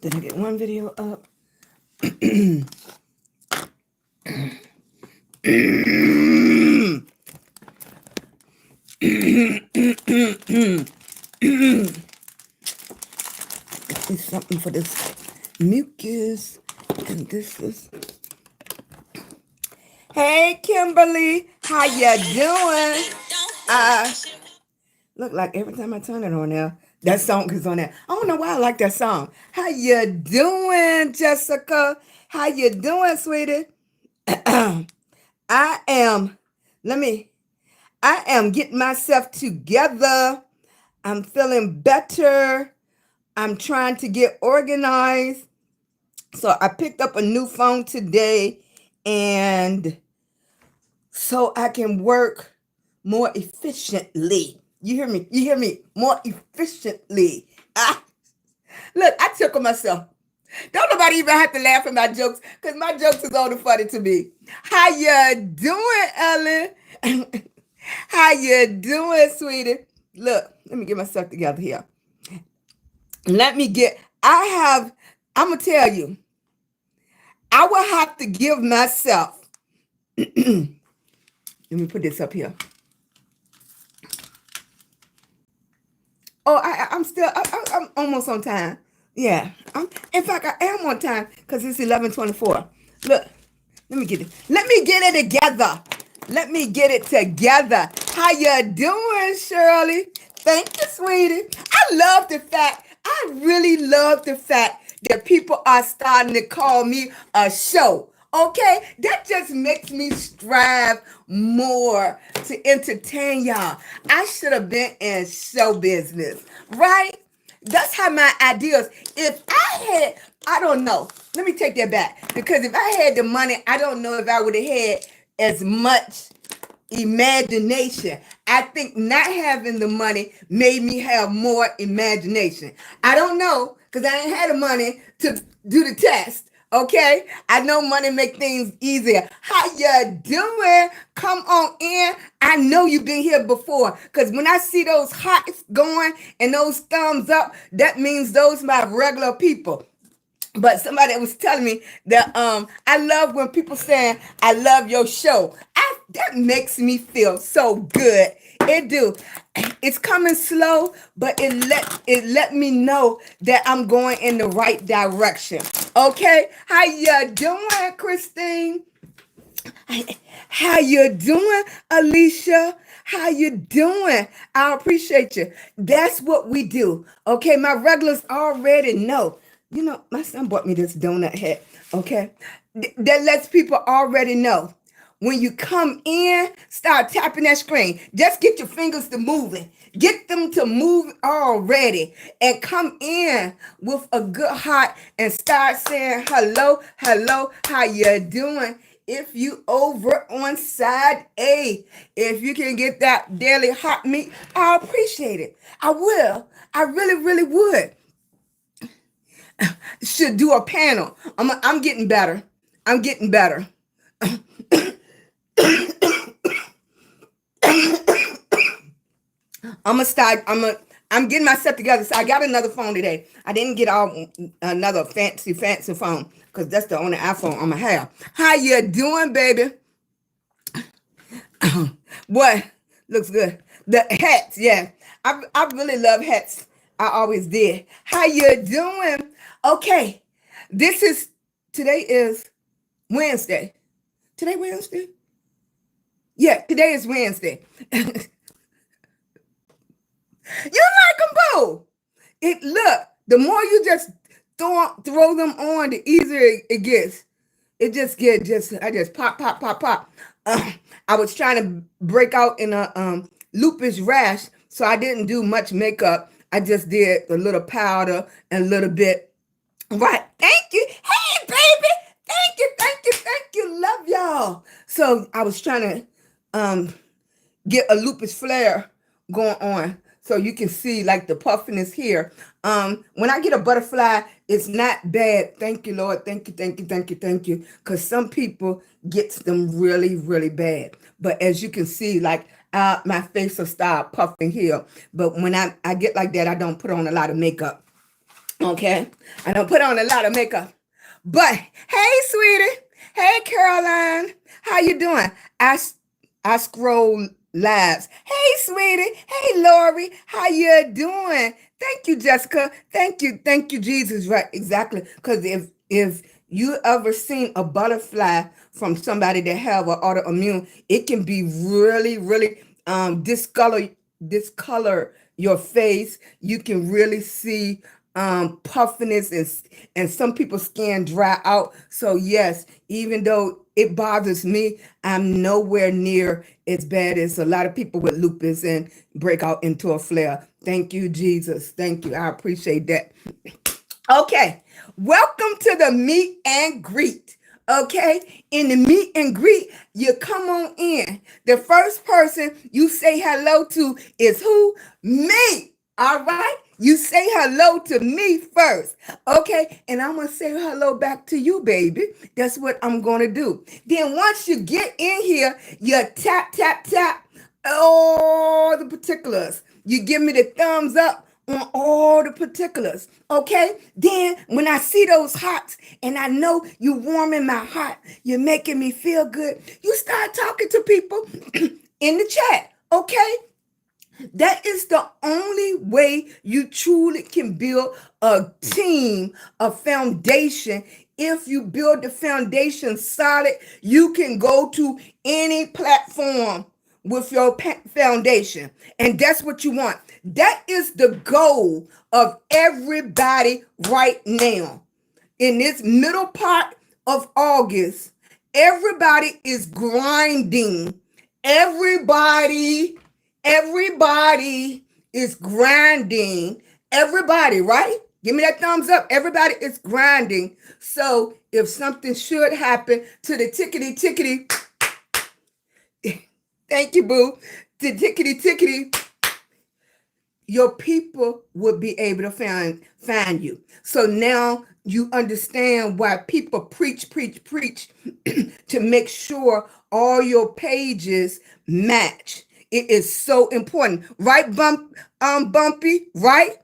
Did I get one video up? It's something for this mucus. And this is... Hey, Kimberly. How you doing? Look like every time I turn it on there, that song is on there. I don't know why I like that song. How you doing, Jessica? How you doing, sweetie? I am getting myself together. I'm feeling better. I'm trying to get organized. So I picked up a new phone today, and so I can work more efficiently. You hear me? You hear me? More efficiently. Look, I tickle myself. Don't nobody even have to laugh at my jokes, because my jokes is only funny to me. How you doing, Ellen? How you doing, sweetie? Look, let me get myself together here. I'm going to tell you, I will have to give myself, let me put this up here. Oh, I'm almost on time. Yeah. In fact, I am on time because it's 11:24. Look, let me get it. Let me get it together. Let me get it together. How you doing, Shirley? Thank you, sweetie. I really love the fact that people are starting to call me a show. Okay, that just makes me strive more to entertain y'all. I should have been in show business, right? That's how my ideas. I don't know. Let me take that back. Because if I had the money, I don't know if I would have had as much imagination. I think not having the money made me have more imagination. I don't know, because I ain't had the money to do the test. Okay, I know money make things easier. How you doing? Come on in. I know you've been here before, because when I see those hearts going and those thumbs up, that means those my regular people. But somebody was telling me that I love when people saying I love your show. That makes me feel so good. It do. It's coming slow, but it let me know that I'm going in the right direction. Okay, how you doing, Christine? How you doing, Alicia? How you doing? I appreciate you. That's what we do. Okay, my regulars already know. You know, my son bought me this donut hat. Okay, that lets people already know. When you come in, start tapping that screen. Just get your fingers to moving. Get them to move already. And come in with a good heart and start saying hello, hello, how you doing? If you over on side A, if you can get that daily hot meat, I appreciate it. I will. I really, really would. Should do a panel. I'm getting better. I'm getting better. I'm getting myself together. So I got another phone today. I didn't get another fancy phone, because that's the only iPhone I'm gonna have. How you doing, baby? What? Looks good. The hats, yeah. I really love hats. I always did. How you doing? Okay. Today is Wednesday. Today Wednesday? Yeah, today is Wednesday. You like them, boo. Look, the more you just throw them on, the easier it gets. I just pop. I was trying to break out in a lupus rash, so I didn't do much makeup. I just did a little powder and a little bit. Right. Thank you. Hey, baby. Thank you. Love y'all. So I was trying to get a lupus flare going on, so you can see like the puffiness here. When I get a butterfly, it's not bad. Thank you, Lord. Thank you. Because some people gets them really, really bad. But as you can see, like my face will start puffing here. But when I get like that, I don't put on a lot of makeup. Okay, I don't put on a lot of makeup. But hey, sweetie. Hey, Caroline. How you doing? I scroll lives. Hey, sweetie. Hey, Lori. How you doing? Thank you, Jessica. Thank you, Jesus. Right, exactly. Because if you ever seen a butterfly from somebody that have an autoimmune, it can be really, really discolor your face. You can really see puffiness, and some people's skin dry out. So yes, even though it bothers me, I'm nowhere near as bad as a lot of people with lupus and break out into a flare. Thank you, Jesus. Thank you. I appreciate that. Okay, welcome to the meet and greet. Okay, in the meet and greet, you come on in. The first person you say hello to is who? Me. All right, you say hello to me first. Okay, and I'm gonna say hello back to you, baby. That's what I'm gonna do. Then once you get in here, you tap all the particulars. You give me the thumbs up on all the particulars. Okay, then when I see those hearts and I know you warming my heart, you're making me feel good, you start talking to people in the chat. Okay, that is the only way you truly can build a team, a foundation. If you build the foundation solid, you can go to any platform with your foundation. And that's what you want. That is the goal of everybody right now. In this middle part of August, everybody is grinding. Everybody is grinding. Everybody, right? Give me that thumbs up. Everybody is grinding. So if something should happen to the tickety, thank you, boo. The tickety, your people would be able to find you. So now you understand why people preach to make sure all your pages match. It is so important, right? Bumpy, right?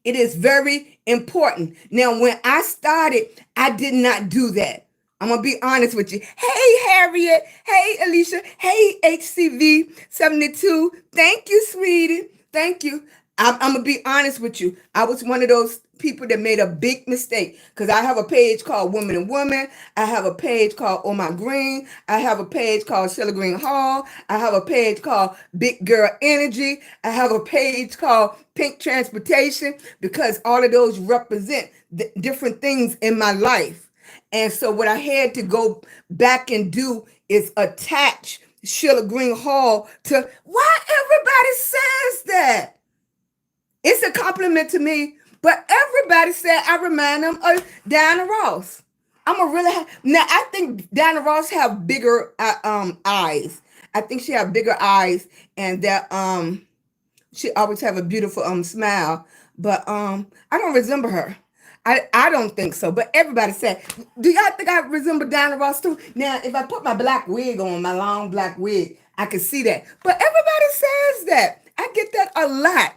It is very important. Now, when I started, I did not do that. I'm going to be honest with you. Hey, Harriet. Hey, Alicia. Hey, HCV72. Thank you, sweetie. Thank you. I'm going to be honest with you. I was one of those people that made a big mistake because I have a page called Woman and Woman. I have a page called Oh My Green. I have a page called Sheila Green Hall. I have a page called Big Gurl Energy. I have a page called Pink Transportation because all of those represent different things in my life. And so what I had to go back and do is attach Sheila Green Hall to why everybody says that. It's a compliment to me, but everybody said I remind them of Diana Ross. Now I think Diana Ross have bigger eyes. I think she have bigger eyes, and that she always have a beautiful smile. But I don't resemble her. I don't think so, but everybody said, do y'all think I resemble Diana Ross too? Now, if I put my black wig on, my long black wig, I can see that. But everybody says that. I get that a lot.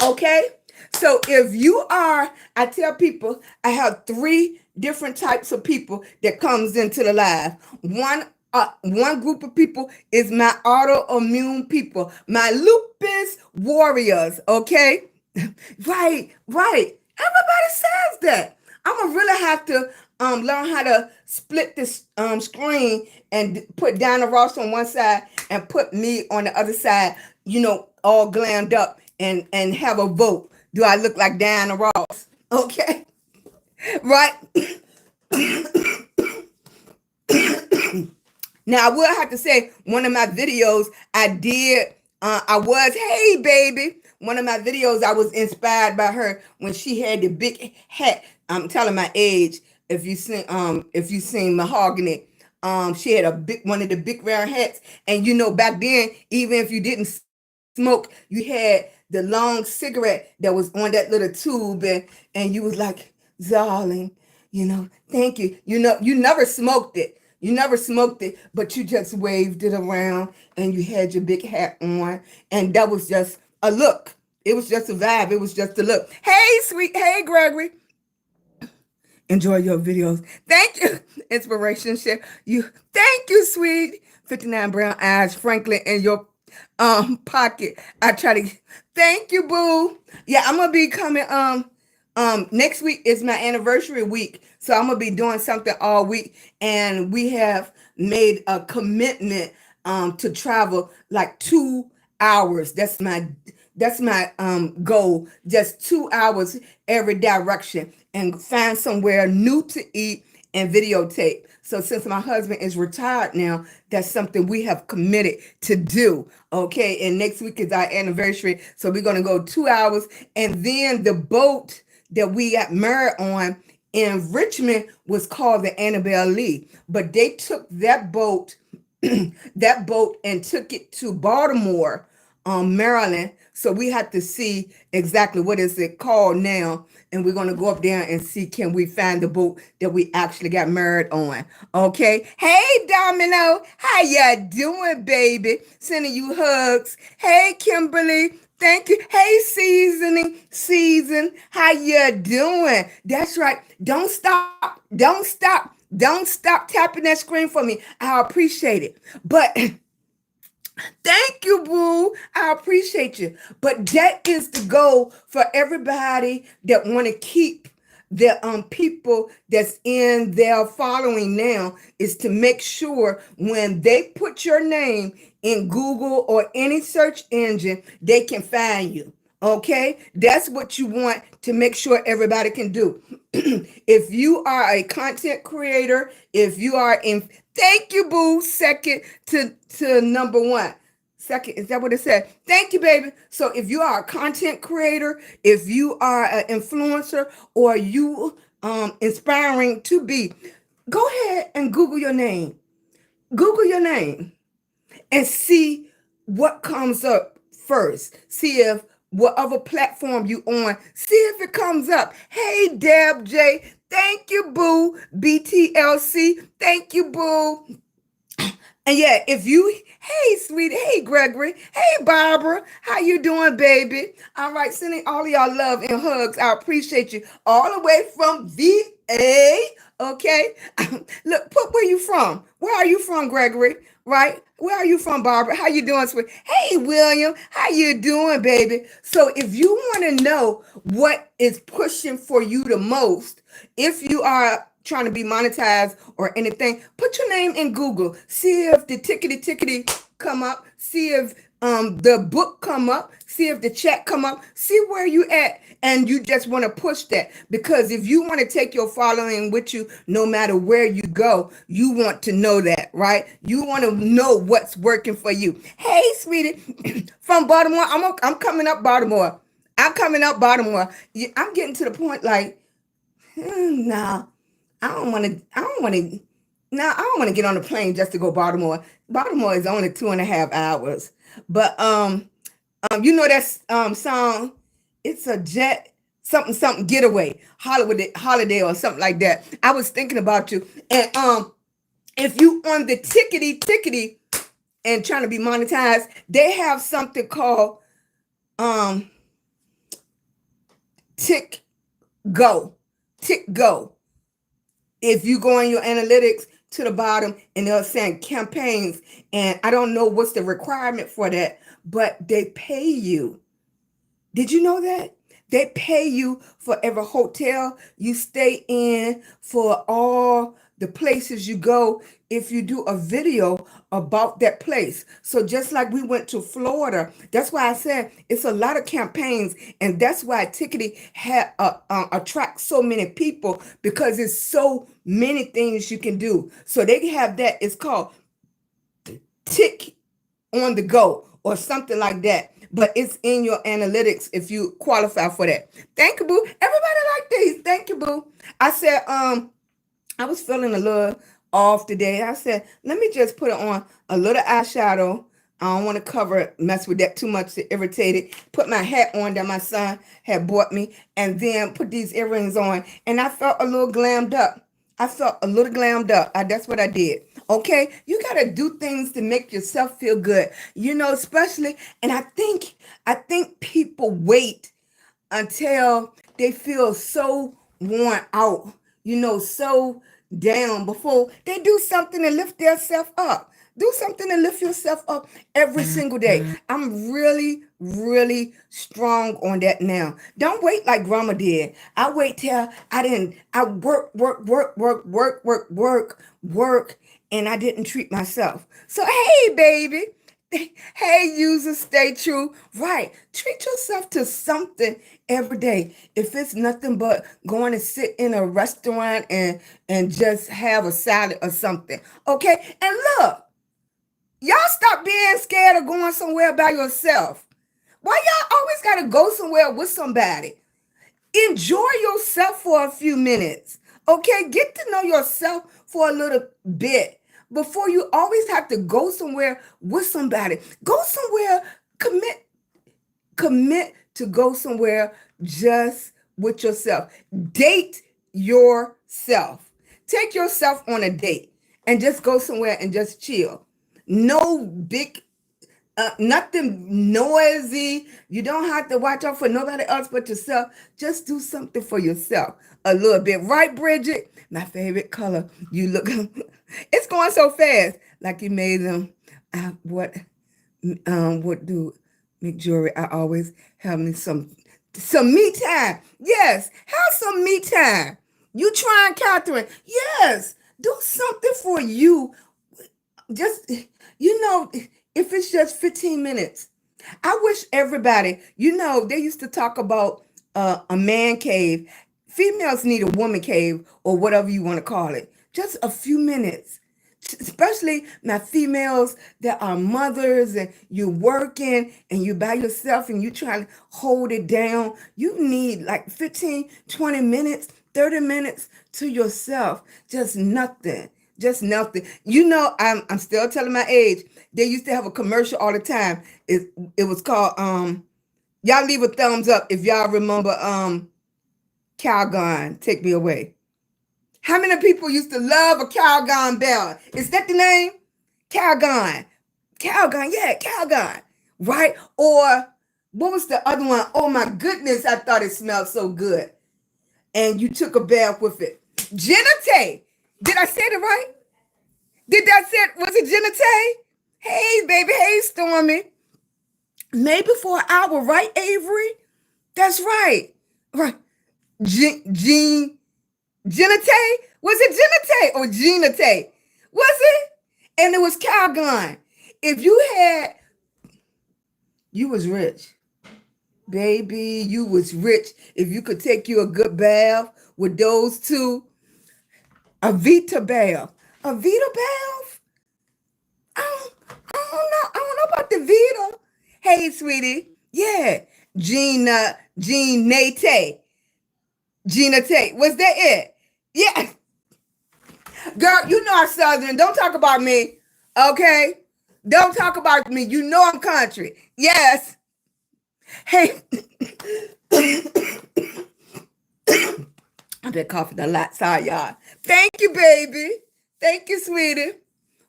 Okay? So if you are, I tell people, I have 3 different types of people that comes into the live. One group of people is my autoimmune people, my lupus warriors, okay? Right. Everybody says that. I'm gonna really have to learn how to split this screen and put Diana Ross on one side and put me on the other side, all glammed up and have a vote. Do I look like Diana Ross? Okay. Right? Now, I will have to say, one of my videos hey, baby. One of my videos, I was inspired by her when she had the big hat. I'm telling my age. If you seen Mahogany, she had one of the big round hats. And back then, even if you didn't smoke, you had the long cigarette that was on that little tube, and you was like, darling, thank you. You never smoked it. But you just waved it around and you had your big hat on, and that was just a look. It was just a vibe. It was just a look. Hey, sweet. Hey, Gregory. Enjoy your videos. Thank you. Inspiration share. Thank you, sweet. 59 brown eyes, Franklin, in your pocket. I try to thank you, boo. Yeah, I'm gonna be coming. Next week is my anniversary week. So I'm gonna be doing something all week. And we have made a commitment to travel like 2 hours. That's my goal. Just 2 hours every direction and find somewhere new to eat and videotape. So since my husband is retired now, that's something we have committed to do. Okay. And next week is our anniversary. So we're going to go 2 hours. And then the boat that we got married on in Richmond was called the Annabelle Lee. But they took that boat, and took it to Baltimore, Maryland. So we have to see exactly what is it called now. And we're going to go up there and see, can we find the boat that we actually got married on? Okay. Hey, Domino. How ya doing, baby? Sending you hugs. Hey, Kimberly. Thank you. Hey, Season. How you doing? That's right. Don't stop. Don't stop tapping that screen for me. I appreciate it. But thank you, boo. I appreciate you. But that is the goal for everybody that want to keep the people that's in their following now, is to make sure when they put your name in Google or any search engine, they can find you. Okay, that's what you want to make sure everybody can do. If you are a content creator, if you are in, thank you, boo. Second to number one. Second, is that what it said? Thank you, baby. So if you are a content creator, if you are an influencer, or you inspiring to be, go ahead and Google your name. Google your name and see what comes up first. See if whatever platform you on, see if it comes up. Hey, Deb J, thank you, boo. BTLC, thank you, boo. And yeah, if you, hey, sweet, hey, Gregory, hey, Barbara, how you doing, baby? All right, sending all of y'all love and hugs. I appreciate you all the way from VA, okay? Look, put where you from. Where are you from, Gregory? Right? Where are you from, Barbara? How you doing, sweet? Hey, William, how you doing, baby? So if you want to know what is pushing for you the most, if you are trying to be monetized or anything, put your name in Google. See if the tickety come up. See if the book come up. See if the chat come up. See where you at. And you just want to push that, because if you want to take your following with you, no matter where you go, you want to know that, right? You want to know what's working for you. Hey, sweetie, from Baltimore. I'm coming up Baltimore. I'm coming up Baltimore. I'm getting to the point like, no. I don't want to get on a plane just to go Baltimore. Baltimore is only 2.5 hours. But you know that song, it's a jet something getaway, holiday or something like that. I was thinking about you. And if you on the tickety and trying to be monetized, they have something called Tick Go. If you go on your analytics to the bottom and they're saying campaigns, and I don't know what's the requirement for that, but they pay you. Did you know that? They pay you for every hotel you stay in, for all the places you go, if you do a video about that place. So just like we went to Florida, that's why I said it's a lot of campaigns, and that's why Tickety attracts so many people, because it's so many things you can do. So they have that. It's called Tick on the Go or something like that. But it's in your analytics if you qualify for that. Thank you, boo. Everybody like these. Thank you, boo. I said, I was feeling a little off today. I said, let me just put on a little eyeshadow. I don't want to cover it, mess with that too much to irritate it. Put my hat on that my son had bought me, and then put these earrings on. And I felt a little glammed up. I felt a little glammed up. That's what I did. Okay, you gotta do things to make yourself feel good. Especially, and I think people wait until they feel so worn out, so down before they do something to lift themselves up. Do something to lift yourself up every single day. I'm really, really strong on that now. Don't wait like grandma did. I wait till I work, and I didn't treat myself. So, hey, baby. Hey, user, stay true. Right. Treat yourself to something every day. If it's nothing but going to sit in a restaurant and just have a salad or something. Okay. And look, y'all stop being scared of going somewhere by yourself. Why y'all always got to go somewhere with somebody? Enjoy yourself for a few minutes. Okay. Get to know yourself for a little bit before you always have to go somewhere with somebody. Go somewhere, commit to go somewhere just with yourself. Date yourself. Take yourself on a date and just go somewhere and just chill. No big nothing noisy. You don't have to watch out for nobody else but yourself. Just do something for yourself a little bit. Right, Bridget? My favorite color. You look, it's going so fast. Like you made them. What do make jewelry? I always have me some me time. Yes, have some me time. You trying, Catherine? Yes, do something for you. Just if it's just 15 minutes. I wish everybody, they used to talk about a man cave. Females need a woman cave or whatever you want to call it. Just a few minutes. Especially my females that are mothers and you're working and you by yourself and you trying to hold it down. You need like 15, 20 minutes, 30 minutes to yourself. Just nothing. Just nothing. I'm still telling my age. They used to have a commercial all the time. It was called y'all leave a thumbs up if y'all remember Calgon, Take Me Away. How many people used to love a Calgon bell? Is that the name? Calgon. Calgon, yeah, Calgon. Right? Or what was the other one? Oh my goodness, I thought it smelled so good. And you took a bath with it. Genite. Did I say it right? Did that say it? Was it Genite? Hey, baby. Hey, Stormy. Maybe for an hour, right, Avery? That's right. Right. Genite? Was it Genite or Genite? Was it? And it was Calgon. If you was rich. Baby, you was rich. If you could take you a good bath with those two. A Vita bath. A Vita bath? I don't know. I don't know about the Vita. Hey, sweetie. Yeah. Gina Tate. Was that it? Yeah. Girl, I'm Southern. Don't talk about me. Okay? Don't talk about me. You know I'm country. Yes. Hey. I've been coughing a lot. Sorry, y'all. Thank you, baby. Thank you, sweetie.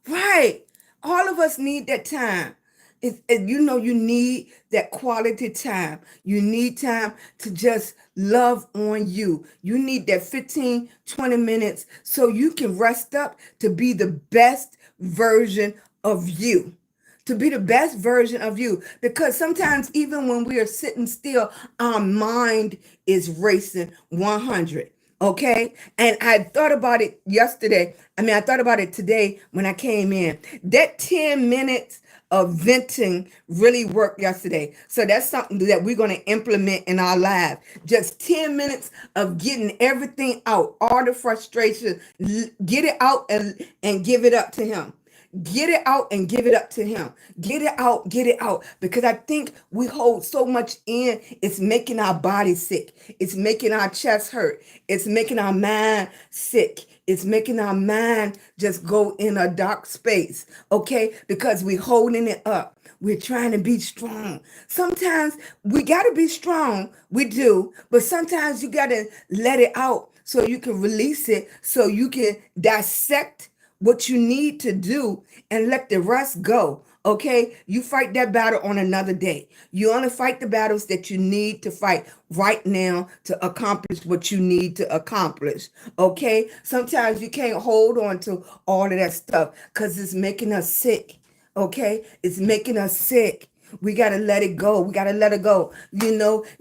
Right. All of us need that time. You need that quality time. You need time to just love on you. You need that 15, 20 minutes so you can rest up to be the best version of you. To be the best version of you. Because sometimes even when we are sitting still, our mind is racing 100. Okay. And I thought about it yesterday. I thought about it today when I came in. That 10 minutes of venting really worked yesterday. So that's something that we're going to implement in our life. Just 10 minutes of getting everything out, all the frustration, get it out and give it up to him. Get it out and give it up to him. Get it out. Because I think we hold so much in, it's making our body sick. It's making our chest hurt. It's making our mind sick. It's making our mind just go in a dark space, okay? Because we're holding it up. We're trying to be strong. Sometimes we got to be strong. We do. But sometimes you got to let it out so you can release it, so you can dissect what you need to do and let the rest go. Okay, you fight that battle on another day. You only fight the battles that you need to fight right now to accomplish what you need to accomplish. Okay, sometimes you can't hold on to all of that stuff because it's making us sick. Okay, it's making us sick. We got to let it go. We got to let it go.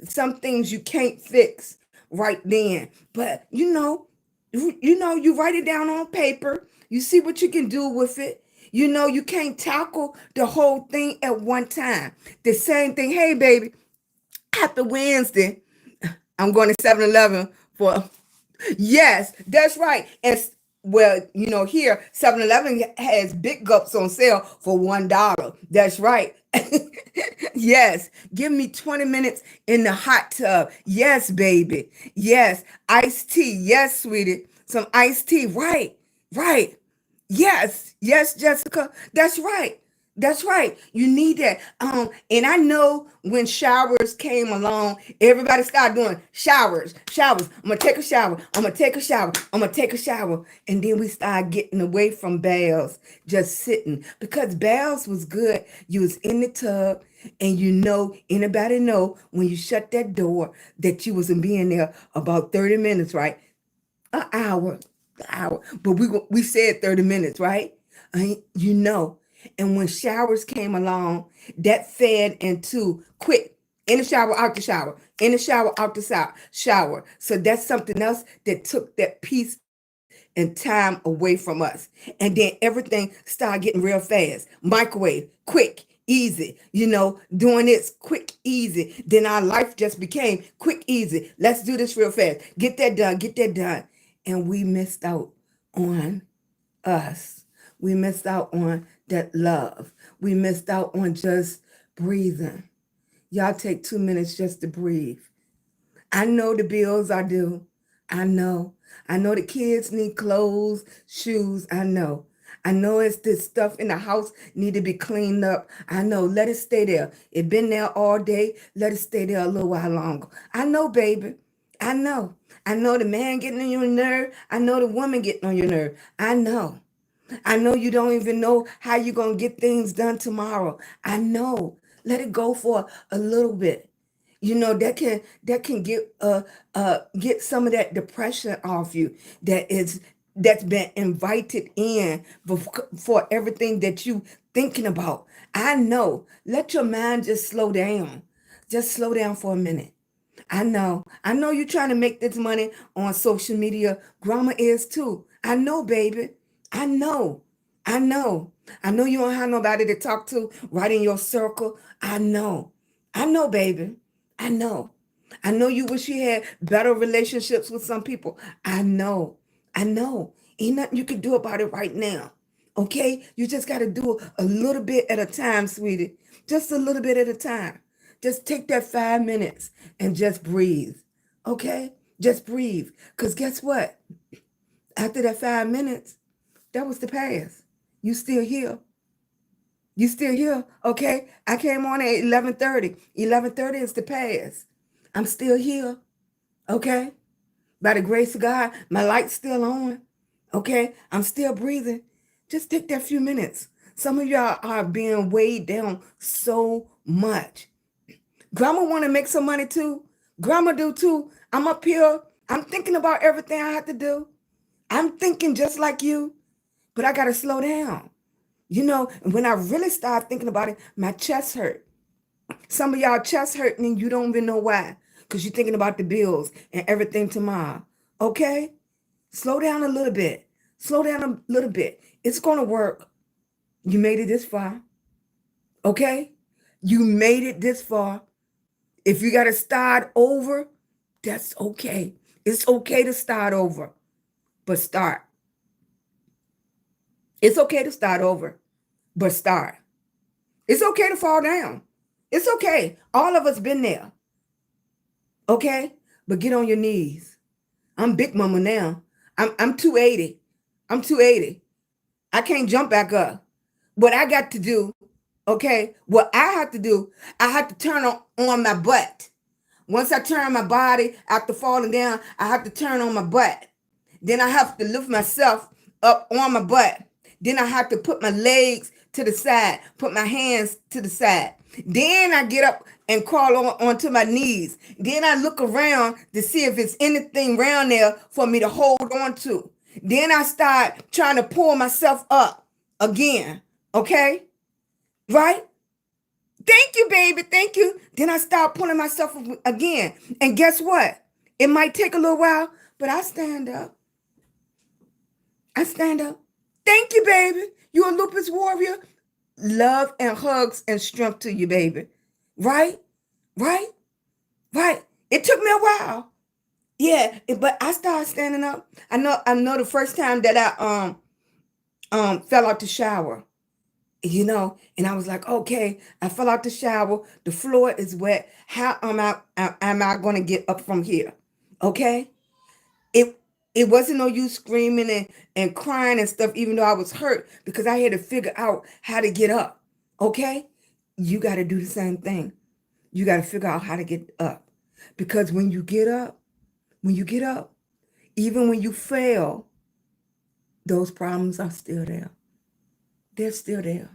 Some things you can't fix right then, but you write it down on paper. You see what you can do with it. You can't tackle the whole thing at one time. The same thing. Hey, baby, after Wednesday, I'm going to 7-Eleven for. Yes, that's right. And well, here 7-Eleven has big gulps on sale for $1. That's right. Yes, give me 20 minutes in the hot tub. Yes, baby. Yes, iced tea. Yes, sweetie. Some iced tea. Right, right. Yes, Jessica. That's right. That's right. You need that. And I know when showers came along, everybody started doing showers. I'm gonna take a shower. I'm gonna take a shower. I'm gonna take a shower. And then we started getting away from baths, just sitting. Because baths was good. You was in the tub, and anybody know when you shut that door that you wasn't being there about 30 minutes, right? An hour. But we said 30 minutes, right? You know. And when showers came along, that fed into quick, in the shower, out the shower, in the shower, out the shower. So that's something else that took that peace and time away from us. And then everything started getting real fast. Microwave, quick, easy, doing this quick, easy. Then our life just became quick, easy. Let's do this real fast. Get that done. And we missed out on us. We missed out on that love. We missed out on just breathing. Y'all take 2 minutes just to breathe. I know the bills are due. I know. I know the kids need clothes, shoes. I know. I know it's this stuff in the house need to be cleaned up. I know. Let it stay there. It been there all day. Let it stay there a little while longer. I know, baby. I know. I know the man getting on your nerve. I know the woman getting on your nerve. I know. I know you don't even know how you're going to get things done tomorrow. I know. Let it go for a little bit. That can get some of that depression off you that's been invited in for everything that you thinking about. I know. Let your mind just slow down. Just slow down for a minute. I know you're trying to make this money on social media. Grandma is too. I know, baby. I know. You don't have nobody to talk to right in your circle. I know, baby. I know. You wish you had better relationships with some people. I know. Ain't nothing you can do about it right now. Okay? You just got to do a little bit at a time, sweetie. Just a little bit at a time. Just take that 5 minutes and just breathe. Okay? Just breathe. Because guess what? After that 5 minutes, that was the past. You still here. Okay? I came on at 11:30. 11:30 is the past. I'm still here. Okay? By the grace of God, my light's still on. Okay? I'm still breathing. Just take that few minutes. Some of y'all are being weighed down so much. Grandma want to make some money too. Grandma do too. I'm up here. I'm thinking about everything I have to do. I'm thinking just like you. But I got to slow down. When I really start thinking about it, my chest hurt. Some of y'all chest hurting and you don't even know why. Because you're thinking about the bills and everything tomorrow. Okay? Slow down a little bit. It's going to work. You made it this far. Okay? You made it this far. If you got to start over, that's okay. It's okay to start over. But start. It's okay to start over, but start. It's okay to fall down. It's okay. All of us been there. Okay? But get on your knees. I'm Big Mama now. I'm 280. I'm 280. I can't jump back up. What I got to do, okay? What I have to do, I have to turn on my butt. Once I turn my body after falling down, I have to turn on my butt. Then I have to lift myself up on my butt. Then I have to put my legs to the side, put my hands to the side. Then I get up and crawl onto my knees. Then I look around to see if it's anything around there for me to hold on to. Then I start trying to pull myself up again. Okay? Right? Thank you, baby. Thank you. Then I start pulling myself up again. And guess what? It might take a little while, but I stand up. I stand up. Thank you, baby. You're a Lupus Warrior. Love and hugs and strength to you, baby. Right? Right? Right. It took me a while. Yeah, but I started standing up. I know the first time that I fell out the shower, and I was like, okay, I fell out the shower. The floor is wet. How am I going to get up from here? Okay? It wasn't no use screaming and crying and stuff, even though I was hurt, because I had to figure out how to get up. Okay? You got to do the same thing. You got to figure out how to get up. Because when you get up, even when you fail, those problems are still there. They're still there.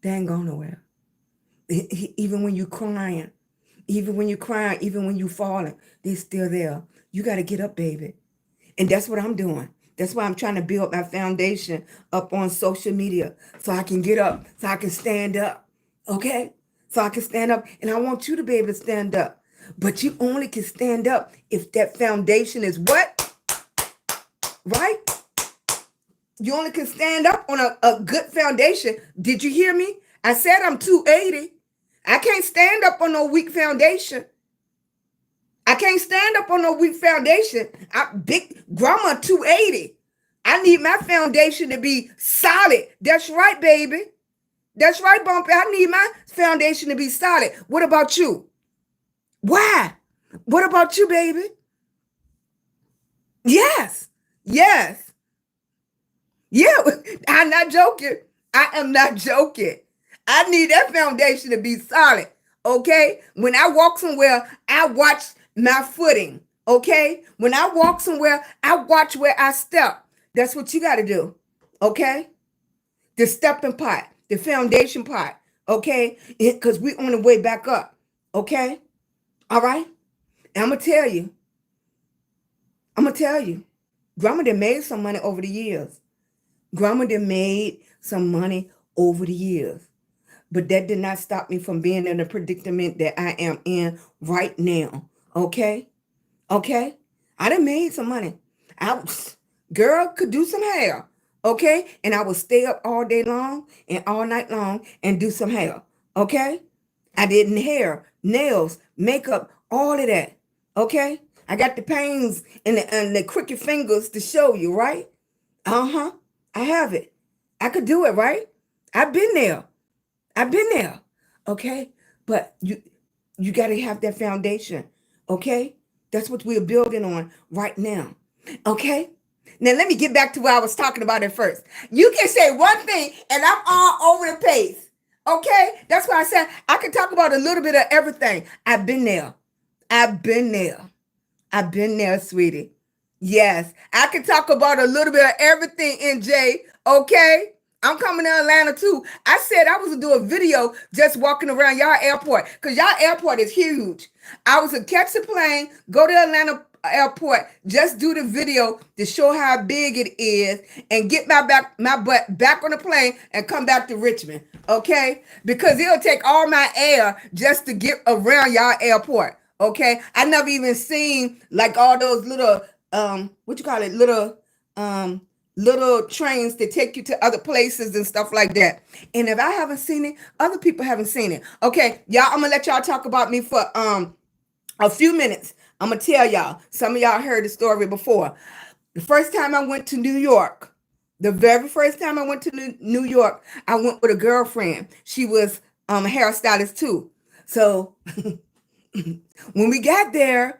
They ain't going nowhere. Even when you're crying, even when you're falling, they're still there. You got to get up, baby. And that's what I'm doing. That's why I'm trying to build my foundation up on social media so I can get up, so I can stand up. Okay? So I can stand up. And I want you to be able to stand up. But you only can stand up if that foundation is what? Right? You only can stand up on a good foundation. Did you hear me? I said I'm 280. I can't stand up on no weak foundation. I can't stand up on no weak foundation. Big grandma 280. I need my foundation to be solid. That's right, baby. That's right, Bumpy. I need my foundation to be solid. What about you? Why? What about you, baby? Yes. Yes. Yeah, I'm not joking. I am not joking. I need that foundation to be solid. Okay? When I walk somewhere, I watch my footing. Okay? When I walk somewhere, I watch where I step. That's what you got to do. Okay? The stepping part, the foundation part. Okay? Because we're on the way back up. Okay? All right? And I'm going to tell you. Grandma done made some money over the years. But that did not stop me from being in the predicament that I am in right now. Okay? Okay? I done made some money. Girl could do some hair. Okay? And I would stay up all day long and all night long and do some hair. Okay? I did hair, nails, makeup, all of that. Okay? I got the pains and the crooked fingers to show you, right? Uh-huh. I have it. I could do it, right? I've been there. Okay? But you got to have that foundation. Okay? That's what we're building on right now. Okay? Now let me get back to what I was talking about at first. You can say one thing and I'm all over the place. Okay? That's why I said I can talk about a little bit of everything. I've been there, sweetie. Yes, I can talk about a little bit of everything, NJ. Okay? I'm coming to Atlanta too. I said I was going to do a video just walking around y'all airport because y'all airport is huge. I was going to catch the plane, go to Atlanta airport, just do the video to show how big it is and get my butt back on the plane and come back to Richmond. Okay? Because it'll take all my air just to get around y'all airport. Okay? I never even seen like all those little, little trains that take you to other places and stuff like that. And if I haven't seen it, other people haven't seen it. Okay, y'all, I'm gonna let y'all talk about me for a few minutes. I'm gonna tell y'all. Some of y'all heard the story before. The first time I went to New York, the very first time I went to New York, I went with a girlfriend. She was a hairstylist too. So when we got there,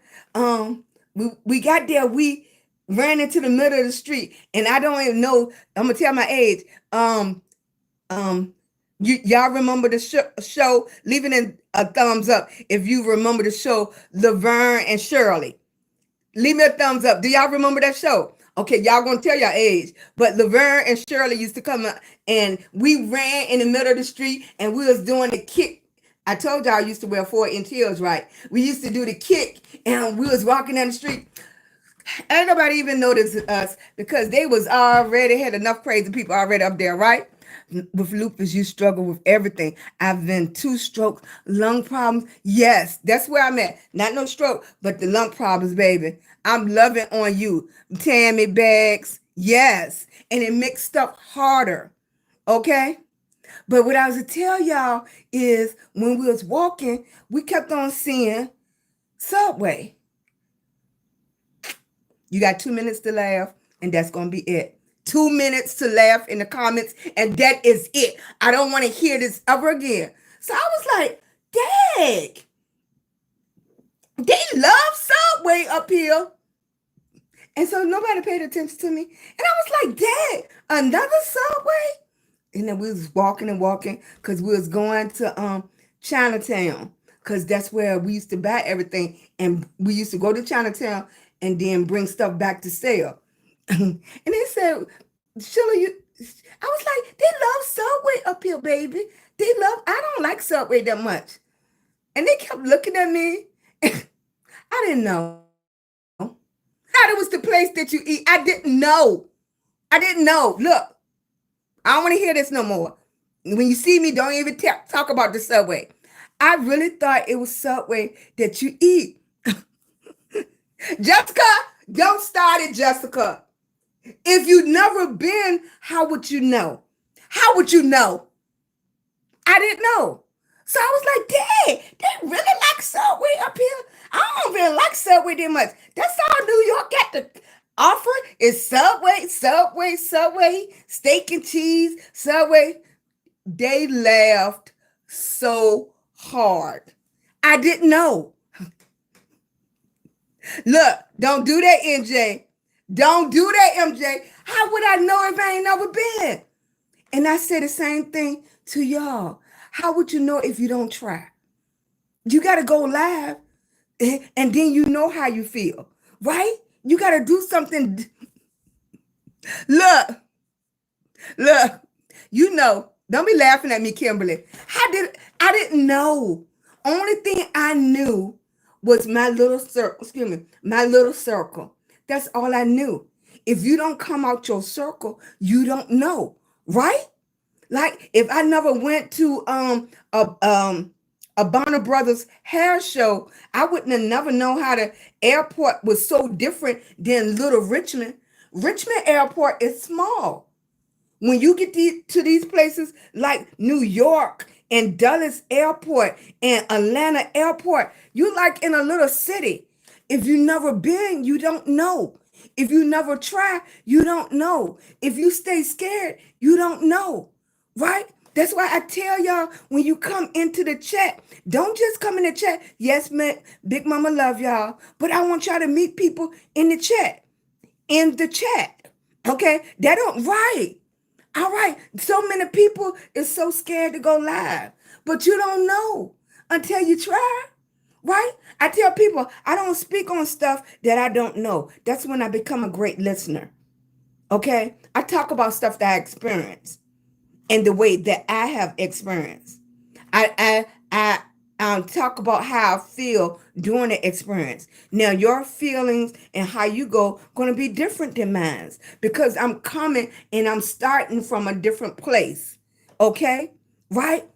we ran into the middle of the street, and I don't even know. I'm gonna tell my age. Y'all remember the show? Leave it in a thumbs up if you remember the show Laverne and Shirley. Leave me a thumbs up. Do y'all remember that show? Okay, y'all gonna tell your age. But Laverne and Shirley used to come up and we ran in the middle of the street and we was doing the kick. I told y'all I used to wear 4-inch heels, right? We used to do the kick and we was walking down the street. Ain't nobody even noticed us because they was already had enough crazy people already up there, right? With lupus, you struggle with everything. I've been 2 strokes, lung problems. Yes, that's where I'm at. Not no stroke, but the lung problems, baby. I'm loving on you. Tammy bags. Yes. And it makes stuff harder. Okay? But what I was to tell y'all is when we was walking, we kept on seeing Subway. You got 2 minutes to laugh, and that's going to be it. 2 minutes to laugh in the comments, and that is it. I don't want to hear this ever again. So I was like, dang, they love Subway up here. And so nobody paid attention to me. And I was like, dang, another Subway? And then we was walking and walking because we was going to Chinatown because that's where we used to buy everything. And we used to go to Chinatown and then bring stuff back to sell. And they said, Sheila, I was like, they love Subway up here, baby. I don't like Subway that much. And they kept looking at me. I didn't know. I thought it was the place that you eat. I didn't know. Look, I don't want to hear this no more. When you see me, don't even talk about the Subway. I really thought it was Subway that you eat. Jessica, don't start it, Jessica. If you've never been, how would you know? How would you know? I didn't know. So I was like, dang, they really like Subway up here. I don't even like Subway that much. That's all New York got to offer is Subway, steak and cheese, Subway. They laughed so hard. I didn't know. Look, don't do that, MJ. Don't do that, MJ. How would I know if I ain't never been? And I say the same thing to y'all. How would you know if you don't try? You got to go live and then you know how you feel, right? You got to do something. Look, you know, don't be laughing at me, Kimberly. I didn't know. Only thing I knew was my little circle. That's all I knew. If you don't come out your circle, you don't know, right? Like if I never went to a Bonner Brothers hair show, I wouldn't have never known how the airport was so different than Little Richmond. Richmond Airport is small. When you get to these places like New York and Dulles Airport and Atlanta Airport, you like in a little city. If you never been, you don't know. If you never try, you don't know. If you stay scared, you don't know, right? That's why I tell y'all when you come into the chat, don't just come in the chat. Yes, man, Big Mama love y'all, but I want y'all to meet people in the chat. Okay? That don't right. All right. So many people is so scared to go live, but you don't know until you try. Right? I tell people I don't speak on stuff that I don't know. That's when I become a great listener. Okay? I talk about stuff that I experience and the way that I have experienced. I talk about how I feel during the experience. Now, your feelings and how you go going to be different than mine because I'm coming and I'm starting from a different place. Okay? Right?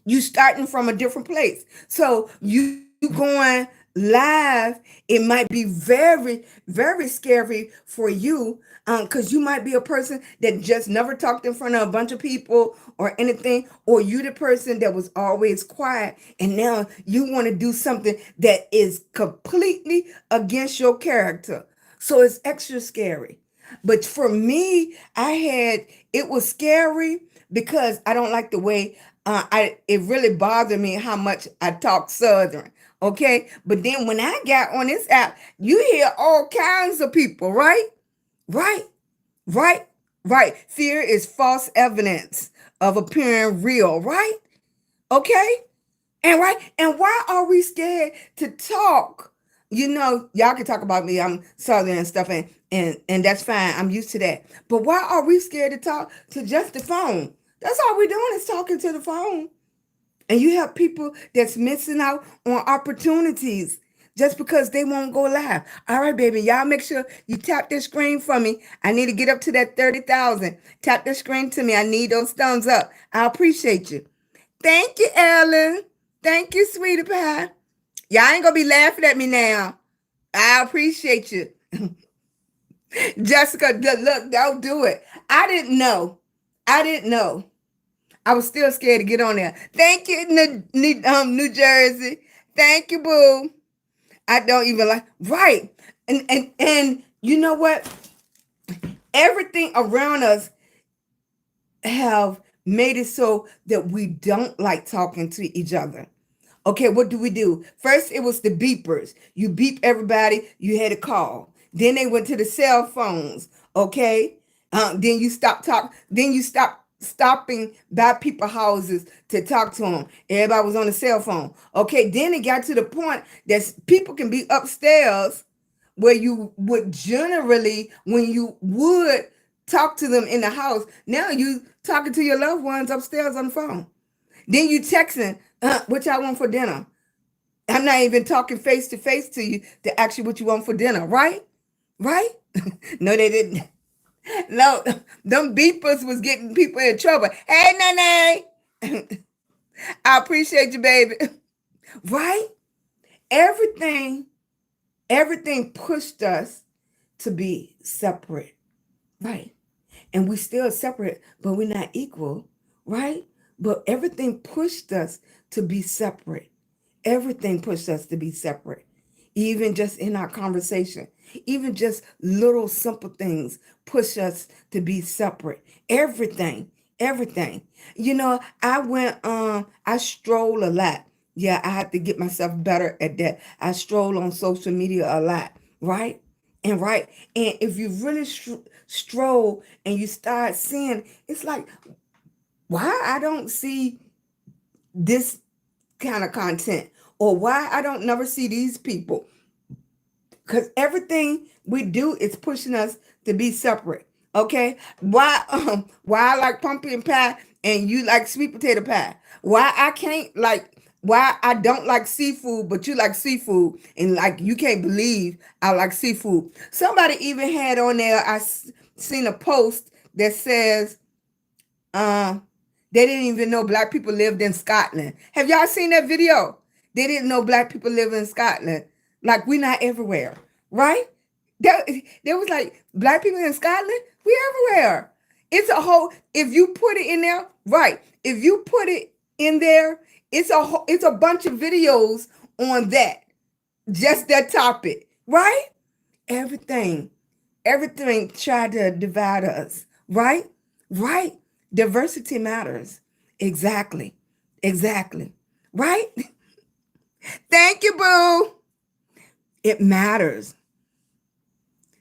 You starting from a different place. So you going live, it might be very, very scary for you because you might be a person that just never talked in front of a bunch of people or anything, or you the person that was always quiet and now you want to do something that is completely against your character. So it's extra scary. But for me, it was scary because I don't like the way it really bothered me how much I talk Southern. Okay. But then when I got on this app, you hear all kinds of people, right? Fear is false evidence. of appearing real, right? Okay? And right, and why are we scared to talk? Y'all can talk about me. I'm southern and stuff, and that's fine. I'm used to that. But why are we scared to talk to just the phone? That's all we're doing is talking to the phone. And you have people that's missing out on opportunities just because they won't go live. All right, baby, y'all make sure you tap the screen for me. I need to get up to that 30,000. Tap the screen to me. I need those thumbs up. I appreciate you. Thank you, Ellen. Thank you, sweetie pie. Y'all ain't gonna be laughing at me now. I appreciate you. Jessica, look, don't do it. I didn't know. I was still scared to get on there. Thank you, New Jersey. Thank you, boo. I don't even like right. And you know what? Everything around us have made it so that we don't like talking to each other. Okay, what do? First, it was the beepers. You beep everybody, you had a call. Then they went to the cell phones. Okay, then you stop talk. Then you stopping by people's houses to talk to them. Everybody was on the cell phone. Okay, then it got to the point that people can be upstairs where you would generally, when you would talk to them in the house, now you talking to your loved ones upstairs on the phone. Then you texting, what y'all want for dinner? I'm not even talking face to face to you to ask you what you want for dinner, right? Right? No, they didn't. No, them beepers was getting people in trouble. Hey, Nene. I appreciate you, baby. Right? Everything pushed us to be separate. Right? And we still separate, but we're not equal. Right? But everything pushed us to be separate. Everything pushed us to be separate. Even just in our conversation, even just little simple things push us to be separate. Everything. I stroll a lot. Yeah, I have to get myself better at that. I stroll on social media a lot, right? And if you really stroll and you start seeing, it's like, why I don't see this kind of content, or why I don't never see these people, because everything we do is pushing us to be separate. Okay, why I like pumpkin pie and you like sweet potato pie? Why I don't like seafood but you like seafood, and like you can't believe I like seafood. Somebody even had on there, seen a post that says they didn't even know black people lived in Scotland. Have y'all seen that video? They didn't know black people live in Scotland. Like, we're not everywhere, right? There was like, black people in Scotland, we everywhere. It's a whole, if you put it in there, right? If you put it in there, it's a bunch of videos on that, just that topic, right? Everything tried to divide us, right? Right? Diversity matters. Exactly. Right? Thank you, boo. It matters.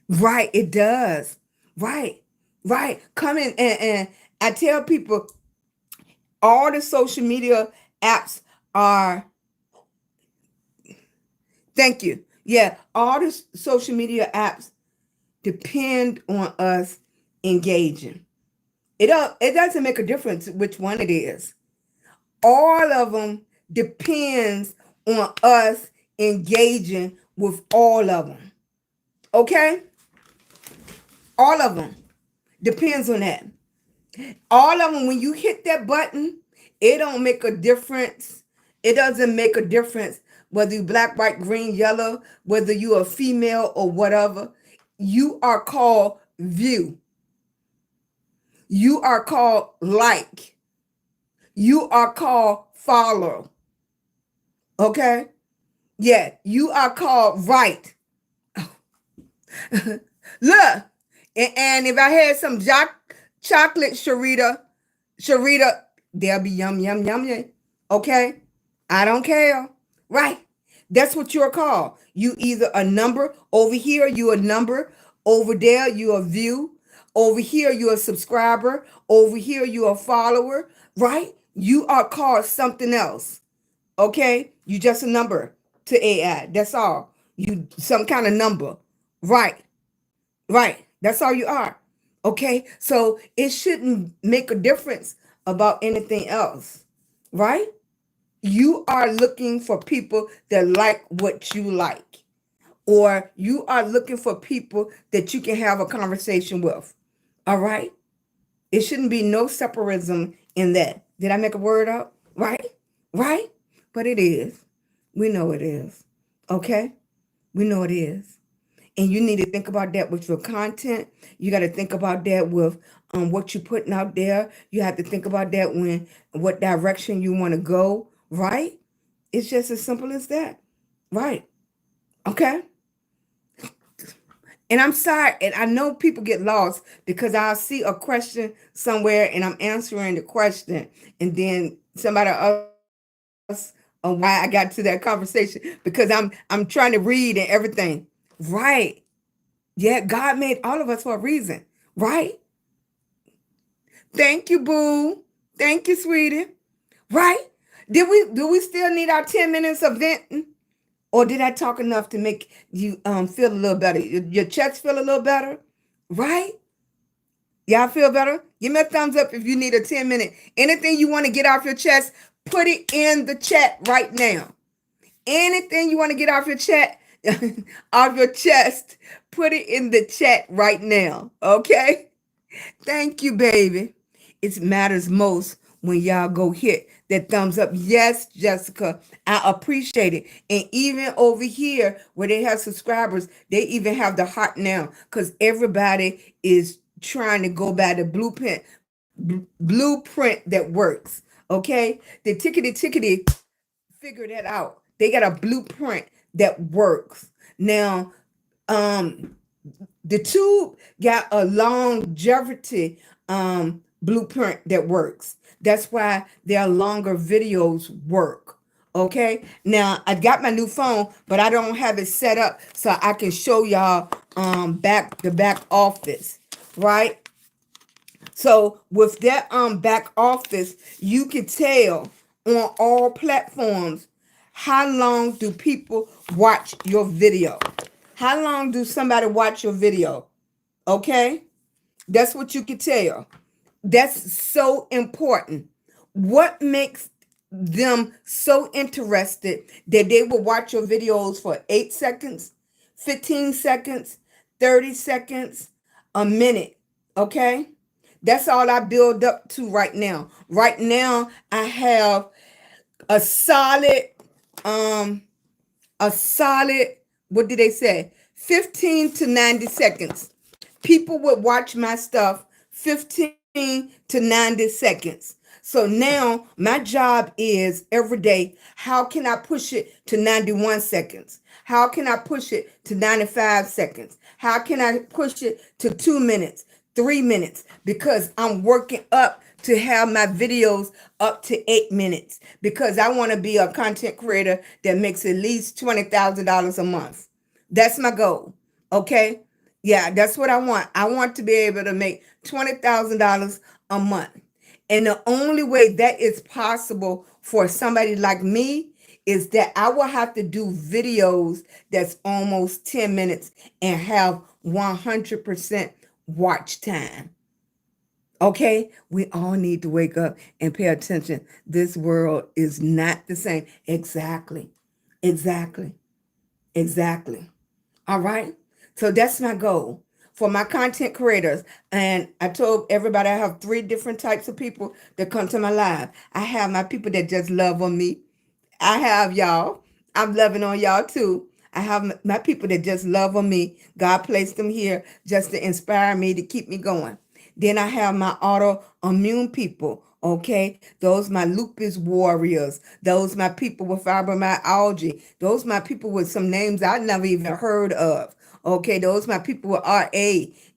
Right, it does. Right. Come in and I tell people all the social media apps are, thank you. Yeah, all the social media apps depend on us engaging. It doesn't make a difference which one it is. All of them depends on us engaging with all of them. Okay? All of them depends on that. All of them, when you hit that button, it don't make a difference. It doesn't make a difference whether you black, white, green, yellow, whether you are female or whatever. You are called view. You are called like. You are called follow. Okay? Yeah, you are called right. Look, and if I had some chocolate Sharita, they'll be yum. Okay? I don't care. Right? That's what you're called. You either a number over here, you a number over there, you a view. Over here, you're a subscriber. Over here, you're a follower, right? You are called something else. Okay? You just a number to AI. That's all. You some kind of number. Right. Right. That's all you are. Okay? So it shouldn't make a difference about anything else. Right? You are looking for people that like what you like, or you are looking for people that you can have a conversation with. All right? It shouldn't be no separatism in that. Did I make a word up? Right? Right? But it is. We know it is. Okay? We know it is. And you need to think about that with your content. You got to think about that with what you're putting out there. You have to think about that when what direction you want to go, right? It's just as simple as that. Right. Okay? And I'm sorry, and I know people get lost because I'll see a question somewhere and I'm answering the question, and then somebody else on why I got to that conversation because I'm trying to read and everything. Right. Yeah, God made all of us for a reason. Right? Thank you, boo. Thank you, sweetie. Right? Do we still need our 10 minutes of venting? Or did I talk enough to make you feel a little better? Your chest feel a little better? Right? Y'all feel better? Give me a thumbs up if you need a 10-minute. Anything you want to get off your chest, put it in the chat right now. Anything you want to get off your chat, off your chest, put it in the chat right now. Okay? Thank you, baby. It matters most when y'all go hit that thumbs up. Yes, Jessica, I appreciate it. And even over here where they have subscribers, they even have the heart now because everybody is trying to go by the blueprint that works. Okay? The tickety figure that out. They got a blueprint that works. Now, the tube got a longevity blueprint that works. That's why their longer videos work. Okay. Now I got my new phone, but I don't have it set up so I can show y'all back office. Right. So with that back office, you can tell on all platforms how long do people watch your video. How long do somebody watch your video? Okay? That's what you can tell. That's so important. What makes them so interested that they will watch your videos for 8 seconds, 15 seconds, 30 seconds, a minute? Okay? That's all I build up to right now. Right now, I have a solid, um, what did they say? 15 to 90 seconds. People would watch my stuff 15 to 90 seconds. So now my job is every day, how can I push it to 91 seconds? How can I push it to 95 seconds? How can I push it to 2 minutes, 3 minutes? Because I'm working up to have my videos up to 8 minutes because I want to be a content creator that makes at least $20,000 a month. That's my goal. Okay. Yeah, that's what I want. I want to be able to make $20,000 a month. And the only way that is possible for somebody like me is that I will have to do videos that's almost 10 minutes and have 100% watch time. Okay, we all need to wake up and pay attention. This world is not the same. Exactly. Exactly. Exactly. All right. So that's my goal for my content creators. And I told everybody I have 3 different types of people that come to my live. I have my people that just love on me. I have y'all. I'm loving on y'all too. I have my people that just love on me. God placed them here just to inspire me, to keep me going. Then I have my autoimmune people. Okay, those my lupus warriors. Those my people with fibromyalgia. Those my people with some names I never even heard of. Okay, those my people with RA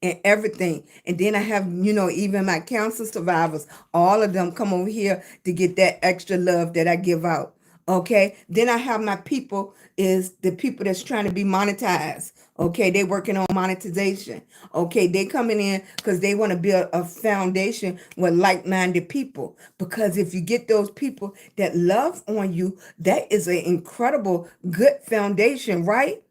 and everything. And then I have, even my cancer survivors. All of them come over here to get that extra love that I give out. Okay, then I have my people is the people that's trying to be monetized. Okay, they working on monetization. Okay, they coming in because they want to build a foundation with like-minded people. Because if you get those people that love on you, that is an incredible, good foundation, right?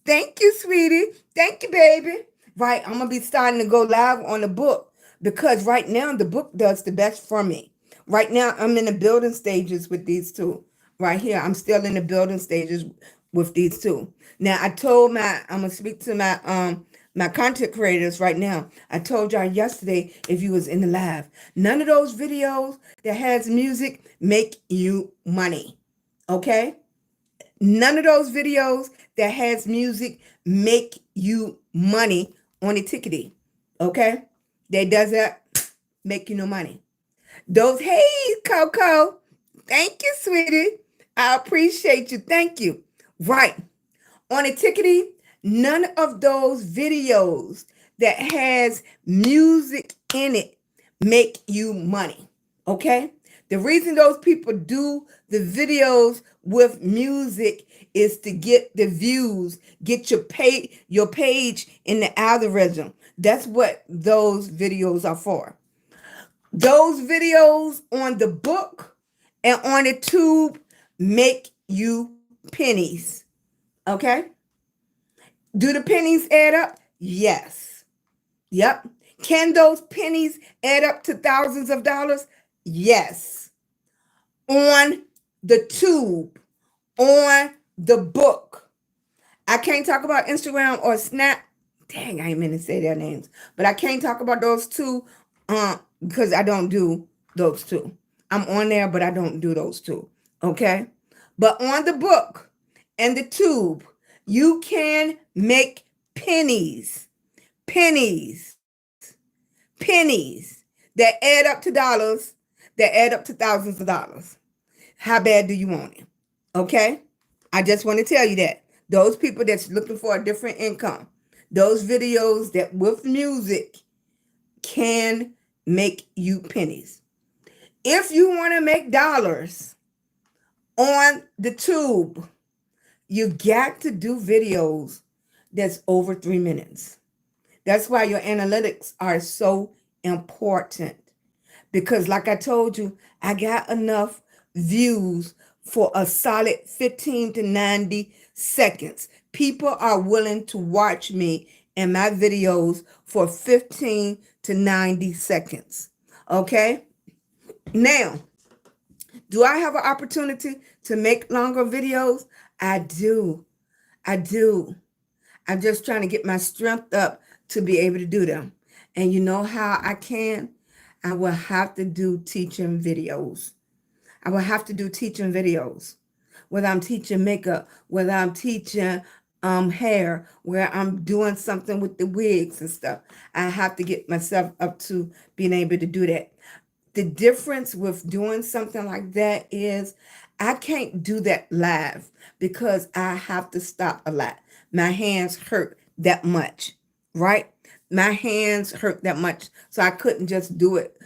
Thank you, sweetie. Thank you, baby. Right, I'm gonna be starting to go live on the book because right now the book does the best for me. Right now, I'm in the building stages with these two. Right here, I'm still in the building stages with these two. Now, I'm gonna speak to my content creators right now. I told y'all yesterday if you was in the live, none of those videos that has music make you money. Okay? None of those videos that has music make you money on a tickety. Okay? That does that make you no money. Those, hey, Coco. Thank you, sweetie. I appreciate you. Thank you. Right. On a tickety, none of those videos that has music in it make you money. Okay? The reason those people do the videos with music is to get the views, get your page in the algorithm. That's what those videos are for. Those videos on the book and on the tube make you pennies. Okay? Do the pennies add up? Yes. Yep. Can those pennies add up to thousands of dollars? Yes. On the tube, on the book. I can't talk about Instagram or Snap. Dang, I ain't meant to say their names. But I can't talk about those two because I don't do those two. I'm on there, but I don't do those two. Okay? But on the book and the tube, you can make pennies, pennies, pennies that add up to dollars, that add up to thousands of dollars. How bad do you want it? Okay? I just want to tell you that. Those people that's looking for a different income, those videos that with music can make you pennies. If you want to make dollars on the tube, you got to do videos that's over 3 minutes. That's why your analytics are so important. Because like I told you, I got enough views for a solid 15 to 90 seconds. People are willing to watch me and my videos for 15 to 90 seconds. Okay? Now, do I have an opportunity to make longer videos? I do. I do. I'm just trying to get my strength up to be able to do them. And you know how I can? I will have to do teaching videos. I will have to do teaching videos. Whether I'm teaching makeup, whether I'm teaching hair, where I'm doing something with the wigs and stuff. I have to get myself up to being able to do that. The difference with doing something like that is I can't do that live because I have to stop a lot. My hands hurt that much, right? My hands hurt that much. So I couldn't just do it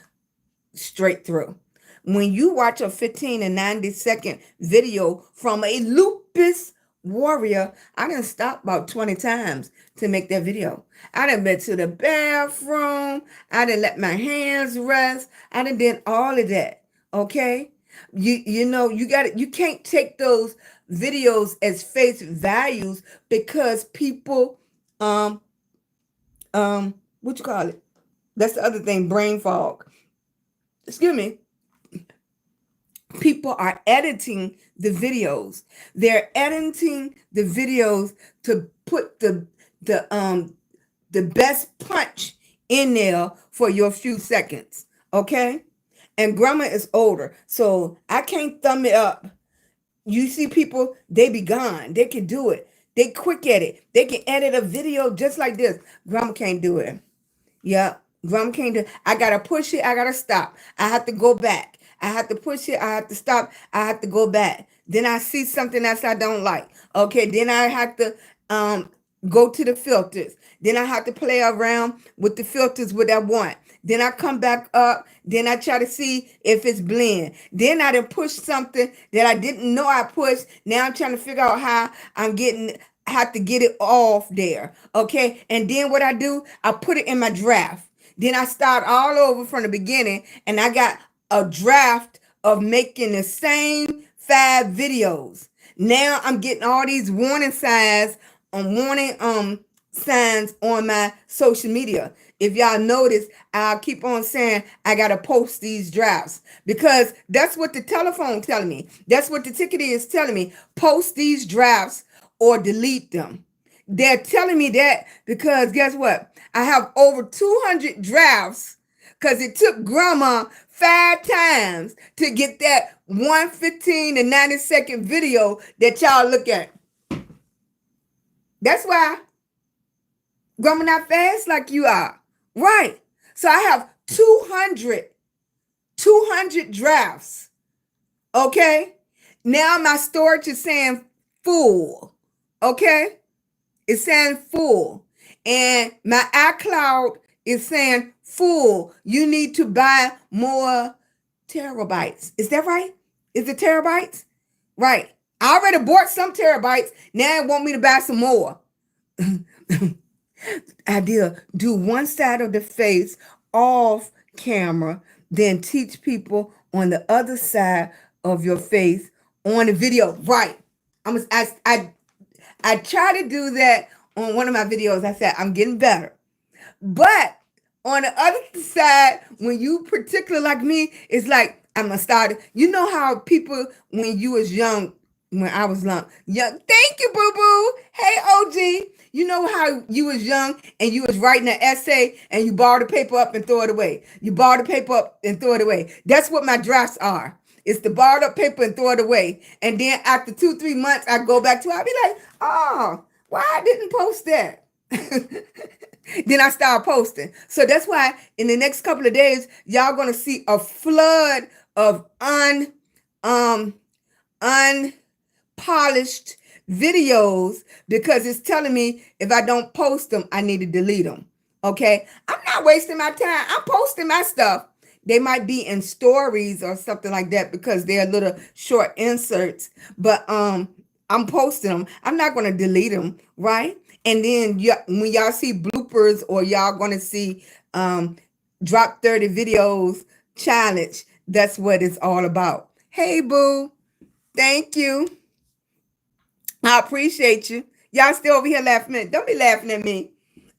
straight through. When you watch a 15 and 90-second video from a Lupus Warrior, I done stopped about 20 times to make that video. I done been to the bathroom. I done let my hands rest. I done did all of that. Okay? You know, you can't take those videos as face values because people what you call it? That's the other thing, brain fog. Excuse me. People are editing the videos. They're editing the videos to put the best punch in there for your few seconds. Okay? And grandma is older, so I can't thumb it up. You see people, they be gone. They can do it. They quick at it. They can edit a video just like this. Grandma can't do it. Yeah, grandma can't do it. I gotta push it. I gotta stop. I have to go back. I have to push it. I have to stop. I have to go back. Then I see something else I don't like. Okay, then I have to go to the filters. Then I have to play around with the filters what I want. Then I come back up. Then I try to see if it's blend. Then I done push something that I didn't know I pushed. Now I'm trying to figure out how I'm getting have to get it off there. Okay. And then what I do, I put it in my draft. Then I start all over from the beginning, and I got a draft of making the same 5 videos. Now I'm getting all these warning signs on my social media. If y'all notice, I'll keep on saying I gotta post these drafts because that's what the telephone telling me. That's what the ticket is telling me. Post these drafts or delete them. They're telling me that because guess what? I have over 200 drafts because it took grandma 5 times to get that 115 to 90-second video that y'all look at. That's why grandma not fast like you are. Right. So I have 200 drafts. Okay. Now my storage is saying full. Okay. It's saying full. And my iCloud is saying full. You need to buy more terabytes. Is that right? Is it terabytes? Right. I already bought some terabytes. Now it want me to buy some more. Idea, do one side of the face off camera, then teach people on the other side of your face on the video. Right. I try to do that on one of my videos. I said, I'm getting better. But on the other side, when you particular like me, it's like, I'm going to start. You know how people, when you was young, when I was young, thank you, boo-boo. Hey, OG. You know how you was young and you was writing an essay and you borrow the paper up and throw it away. You borrow the paper up and throw it away. That's what my drafts are. It's the borrowed up paper and throw it away. And then after 2-3 months, I go back to it. I'll be like, oh, why I didn't post that? Then I start posting. So that's why in the next couple of days, y'all going to see a flood of unpolished videos because it's telling me if I don't post them, I need to delete them. Okay. I'm not wasting my time. I'm posting my stuff. They might be in stories or something like that because they're little short inserts, but I'm posting them. I'm not going to delete them. Right. And then when y'all see bloopers or y'all going to see drop 30 videos challenge, that's what it's all about. Hey, boo. Thank you. I appreciate you. Y'all still over here laughing at me. Don't be laughing at me.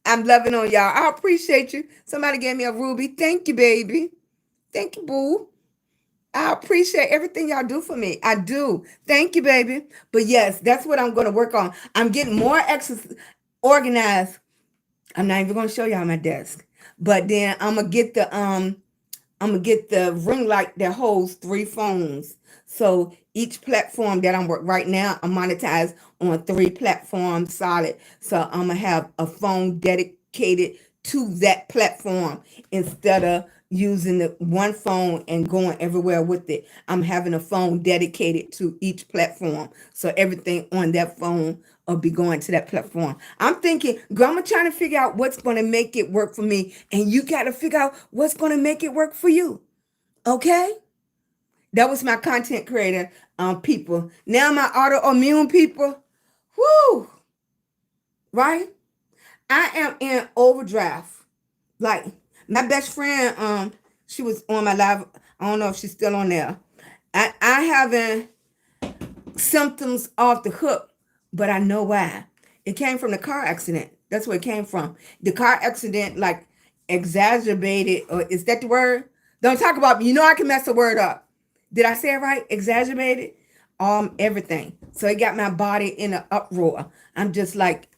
I'm loving on y'all. I appreciate you. Somebody gave me a ruby. Thank you, baby. Thank you, boo. I appreciate everything y'all do for me. I do. Thank you, baby. But yes, that's what I'm going to work on. I'm getting more organized. I'm not even going to show y'all my desk. But then I'm going to get the ring light that holds 3 phones. So each platform that I'm working right now, I'm monetized on 3 platforms solid. So I'm going to have a phone dedicated to that platform instead of using the one phone and going everywhere with it. I'm having a phone dedicated to each platform. So everything on that phone will be going to that platform. I'm thinking, I'm trying to figure out what's going to make it work for me. And you got to figure out what's going to make it work for you. Okay? That was my content creator people. Now my autoimmune people. Whoo! Right? I am in overdraft. Like my best friend, she was on my live. I don't know if she's still on there. I having symptoms off the hook, but I know why. It came from the car accident. That's where it came from. The car accident, like, exacerbated, or is that the word? Don't talk about me. You know I can mess the word up. Did I say it right? Exacerbated? Everything. So it got my body in an uproar. I'm just like,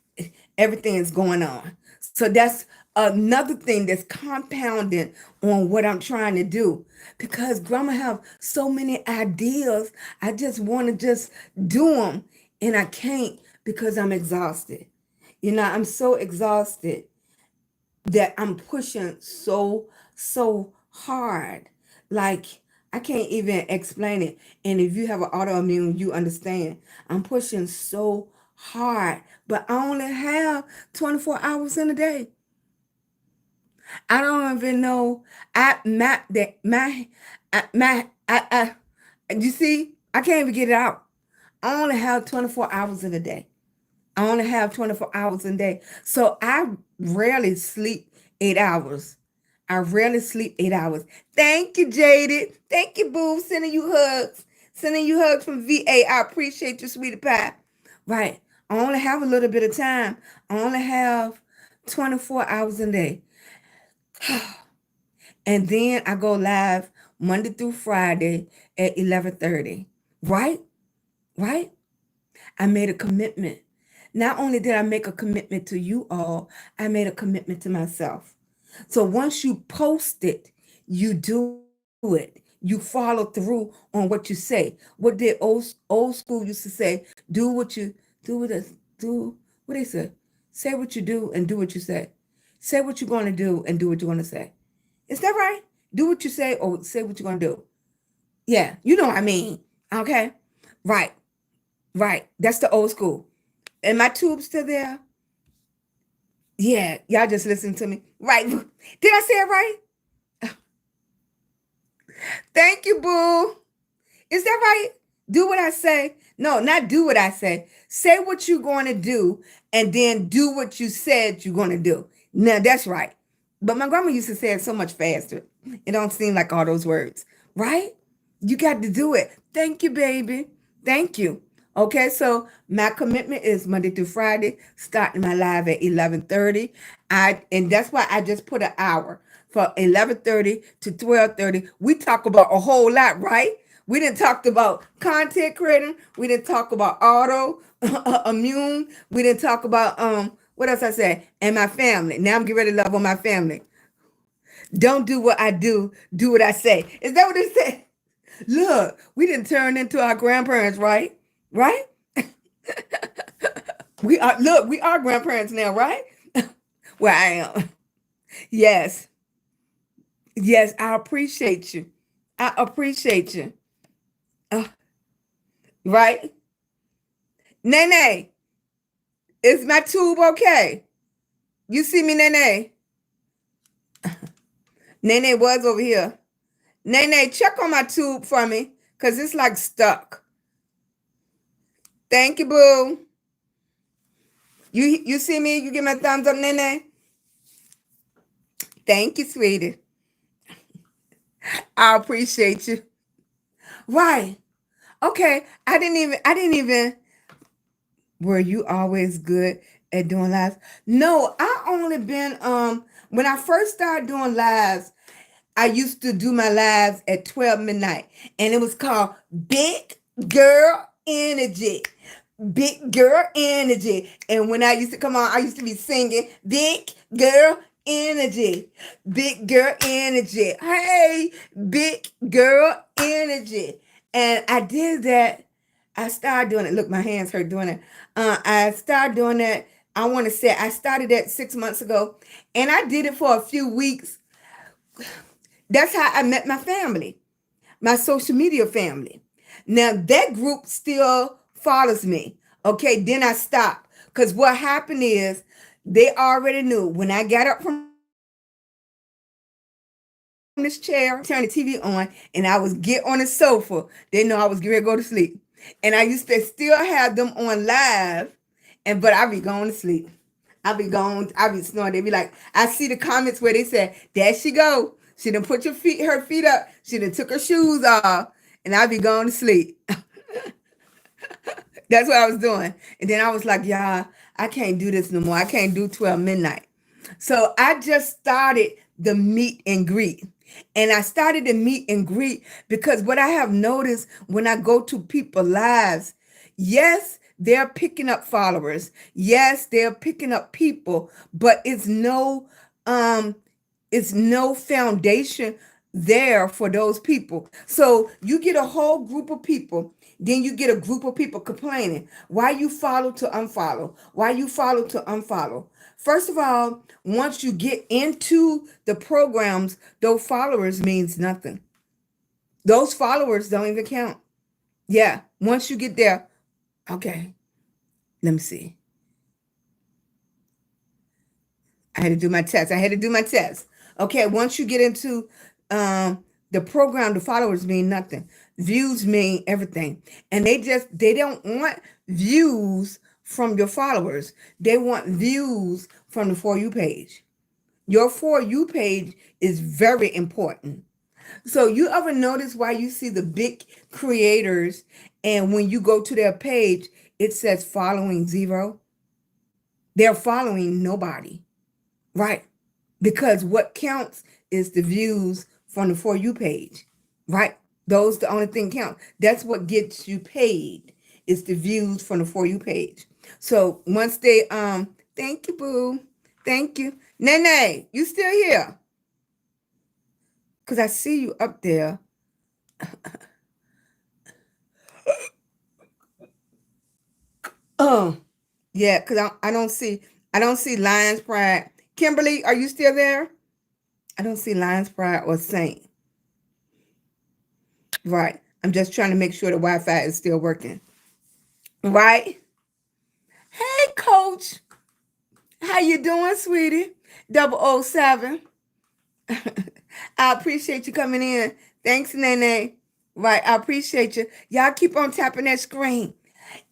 everything is going on. So that's another thing that's compounding on what I'm trying to do. Because grandma have so many ideas. I just want to just do them. And I can't because I'm exhausted. You know, I'm so exhausted that I'm pushing so hard. Like, I can't even explain it. And if you have an autoimmune, you understand. I'm pushing so hard, but I only have 24 hours in a day. I don't even know. You see, I can't even get it out. I only have 24 hours in a day. I only have 24 hours a day. So I rarely sleep 8 hours. I rarely sleep 8 hours. Thank you, Jaded. Thank you, Boo. Sending you hugs. Sending you hugs from VA. I appreciate you, sweetie pie. Right. I only have a little bit of time. I only have 24 hours a day. And then I go live Monday through Friday at 11:30. Right? Right? I made a commitment. Not only did I make a commitment to you all, I made a commitment to myself. So once you post it, you do it. You follow through on what you say. What did old school used to say? Do what you do what us do. What they say? Say what you do and do what you say. Say what you're going to do and do what you're going to say. Is that right? Do what you say or say what you're going to do. Yeah, you know what I mean. Okay. Right. Right. That's the old school. And my tube still there? Yeah, y'all just listen to me. Right. Did I say it right? Thank you, boo. Is that right? Do what I say. No, not do what I say. Say what you're going to do and then do what you said you're going to do. Now, that's right. But my grandma used to say it so much faster. It don't seem like all those words, right? You got to do it. Thank you, baby. Thank you. Okay, so my commitment is Monday through Friday, starting my live at 11:30. And that's why I just put an hour from 11:30 to 12:30. We talk about a whole lot, right? We didn't talk about content creating. We didn't talk about auto immune. We didn't talk about what else I said? And my family. Now I'm getting ready to love on my family. Don't do what I do what I say. Is that what it said? Look, we didn't turn into our grandparents, right? Right? We are grandparents now, right? Well, I am. Yes. Yes, I appreciate you. I appreciate you. Uh, right? Nene, is my tube okay? You see me, Nene? Nene was over here. Nene, check on my tube for me, because it's like stuck. Thank you, boo. You see me? You give me a thumbs up, Nene? Thank you, sweetie. I appreciate you. Right. Okay. I didn't even. Were you always good at doing lives? No, I only been when I first started doing lives, I used to do my lives at 12 midnight. And it was called Big Gurl Energy. Big Gurl Energy. And when I used to come on, I used to be singing Big Gurl Energy. Big Gurl Energy. Hey, Big Gurl Energy. And I did that. I started doing it. Look, my hands hurt doing it. I started doing that. I want to say I started that 6 months ago. And I did it for a few weeks. That's how I met my family, my social media family. Now that group still follows me. Okay, then I stopped. Because what happened is they already knew when I got up from this chair, turn the TV on, and I was get on the sofa, they know I was getting ready to go to sleep. And I used to still have them on live, but I be going to sleep. I be snoring. They be like, I see the comments where they say, there she go. She done put her feet up. She done took her shoes off. And I be going to sleep. That's what I was doing. And then I was like, yeah, I can't do this no more. I can't do 12 midnight. So I just started the meet and greet. And I started the meet and greet because what I have noticed when I go to people's lives, yes, they're picking up followers. Yes, they're picking up people, but it's no foundation there for those people. So you get a whole group of people, then you get a group of people complaining. Why you follow to unfollow? Why you follow to unfollow? First of all, once you get into the programs, those followers means nothing. Those followers don't even count. Yeah, once you get there, okay, let me see. I had to do my test. Okay, once you get into the program, the followers mean nothing. Views mean everything. And they don't want views from your followers. They want views from the For You page. Your For You page is very important. So you ever notice why you see the big creators and when you go to their page, it says following 0? They're following nobody, right? Because what counts is the views from the For You page, right? Those the only thing count. That's what gets you paid is the views from the For You page. So once they thank you, boo. Thank you. Nene, you still here? Because I see you up there. Oh, yeah, because I don't see Lions Pride. Kimberly, are you still there? I don't see Lions Pride or Saint. Right. I'm just trying to make sure the Wi-Fi is still working. Right? Hey, Coach. How you doing, sweetie? 007. I appreciate you coming in. Thanks, Nene. Right, I appreciate you. Y'all keep on tapping that screen.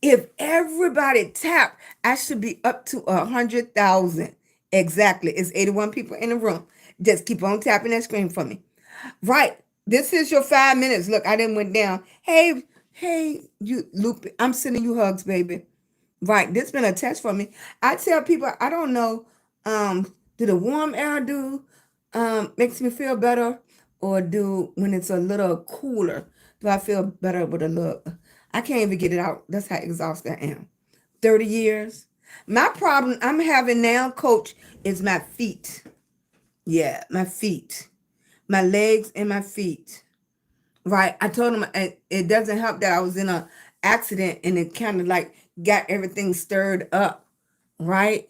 If everybody tap, I should be up to 100,000. Exactly. It's 81 people in the room. Just keep on tapping that screen for me. Right. This is your 5 minutes. Look, I didn't went down. Hey, you Lupe. I'm sending you hugs, baby. Right. This been a test for me. I tell people I don't know. Do the warm air do makes me feel better, or do when it's a little cooler? Do I feel better with a little? I can't even get it out. That's how exhausted I am. 30 years. My problem I'm having now, Coach, is my feet. Yeah, my feet, my legs, and my feet. Right. I told him it doesn't help that I was in a accident and it kind of like got everything stirred up. Right.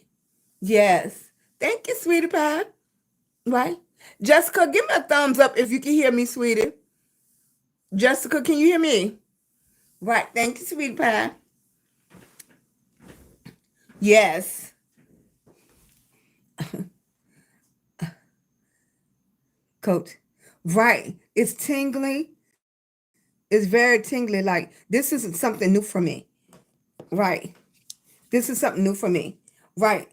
Yes. Thank you, sweetie pie. Right. Jessica, give me a thumbs up if you can hear me, sweetie. Jessica, can you hear me? Right. Thank you, sweetie pie. Yes. Coach. Right. It's tingly. It's very tingly. Like this isn't something new for me. Right. This is something new for me. Right.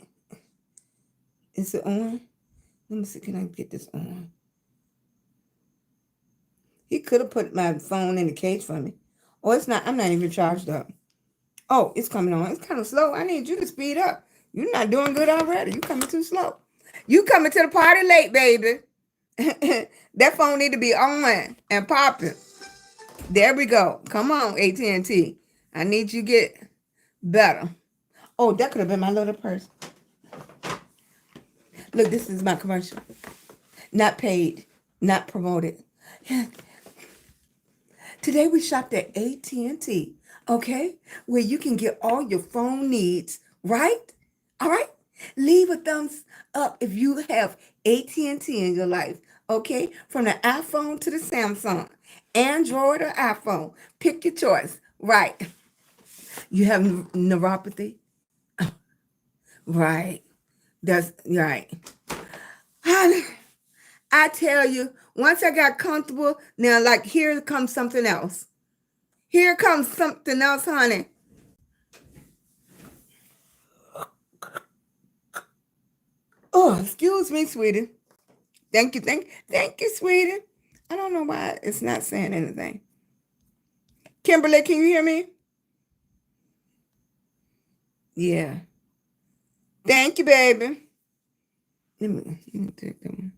Is it on? Let me see. Can I get this on? He could have put my phone in the case for me. Oh, it's not. I'm not even charged up. Oh, it's coming on. It's kind of slow. I need you to speed up. You're not doing good already. You coming too slow. You coming to the party late, baby. That phone need to be on and popping. There we go. Come on, AT&T. I need you to get better. Oh, that could have been my little purse. Look, this is my commercial. Not paid, not promoted. Today we shopped at AT&T, okay? Where you can get all your phone needs, right? All right? Leave a thumbs up if you have AT&T in your life, okay? From the iPhone to the Samsung, Android or iPhone. Pick your choice, right? You have neuropathy? Right. That's right. Honey, I tell you, once I got comfortable, now like here comes something else. Here comes something else, honey. Oh, excuse me, sweetie. Thank you, sweetie. I don't know why it's not saying anything. Kimberly, can you hear me? Yeah. Thank you, baby. Let me take that one.